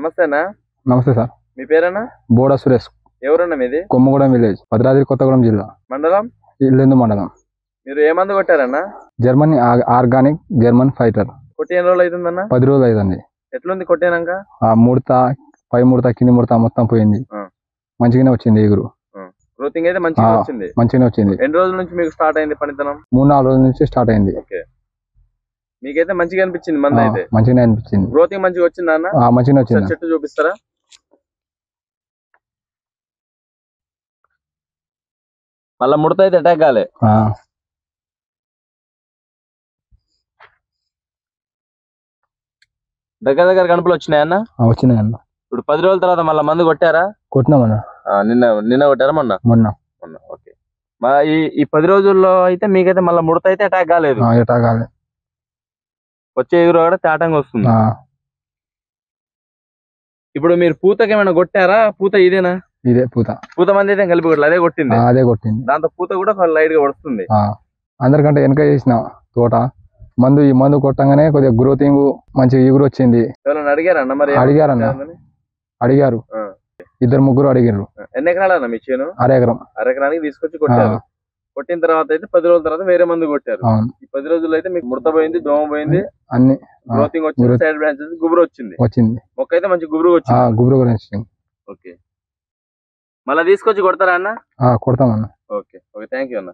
నమస్తే అన్న. నమస్తే సార్. మీ పేరన్నా? బోడా సురేష్. ఎవరన్నా మీది? కొమ్మగూడెం విలేజ్, భద్రాద్రి కొత్తగూడెం జిల్లా, మండలం ఇల్లెందు మండలం. మీరు ఏ మందు కొట్టారన్నా? German organic German fighter. కొట్టి ఎన్ని రోజులు అవుతుందన్నా? 10 రోజులు అవుతుంది. ఎట్లుంది కొట్టాక? ఆ ముడత, పై ముడత, కింది ముడత మొత్తం పోయింది. మంచిగానే వచ్చింది ఎగురు. గ్రోతింగ్ అయితే మంచిగా వచ్చింది. మంచిగానే వచ్చింది. ఎన్ని రోజుల నుంచి మీకు స్టార్ట్ అయింది పనితనం? 3-4 రోజుల నుంచి స్టార్ట్ అయింది. మీకైతే మంచిగా అనిపించింది మందు అయితే? మంచిగానే అనిపించింది. గ్రోతింగ్ మంచిగా వచ్చిందా అన్న? మంచిగానే వచ్చింది. చెట్టు చూపిస్తారా? మళ్ళా ముడత అయితే అటాక్ కాలే. దగ్గర కనుపులు వచ్చినాయన్న? వచ్చినాయన్న. ఇప్పుడు 10 రోజుల తర్వాత మళ్ళీ మందు కొట్టారా? కొట్టినామన్న. నిన్న కొట్టారా? మొన్న. ఓకే. ఈ 10 రోజుల్లో అయితే మీకైతే మళ్ళీ ముడత అయితే అటాక్ కాలేదు. వచ్చే ఎగురు కూడా తేటంగా వస్తుంది. ఇప్పుడు మీరు పూతకి ఏమైనా కొట్టారా? పూత ఇదేనా? ఇదే పూత మంది అయితే కలిపి కొట్టాలి. అదే కొట్టింది. దాంతో పూత కూడా లైట్ గా పడుతుంది. అందరికంటే వెనక చేసిన తోట ఈ మందు కొట్టంగానే కొద్దిగా గ్రోతింగ్ మంచిగా ఎగురు వచ్చింది. ఎవరైనా అడిగారన్న? మరి అడిగారు, 2-3 అడిగారు. ఎన్ని ఎకరాలన్నా మీ చేను? అరెకరానికి తీసుకొచ్చి కొట్టారు. కొట్టిన తర్వాత అయితే 10 రోజుల తర్వాత వేరే మందు కొట్టారు. ఈ 10 రోజుల్లో అయితే మీకు ముడత పోయింది, దోమ పోయింది, అన్ని గ్రోతింగ్ వచ్చింది, సైడ్ బ్రాంచెస్ గుబురు వచ్చింది. మొక్క అయితే మంచి గుబురు వచ్చింది. ఓకే. మళ్ళీ తీసుకొచ్చి కొడతారా అన్న? కొడతామన్న. ఓకే. థ్యాంక్ యూ అన్న.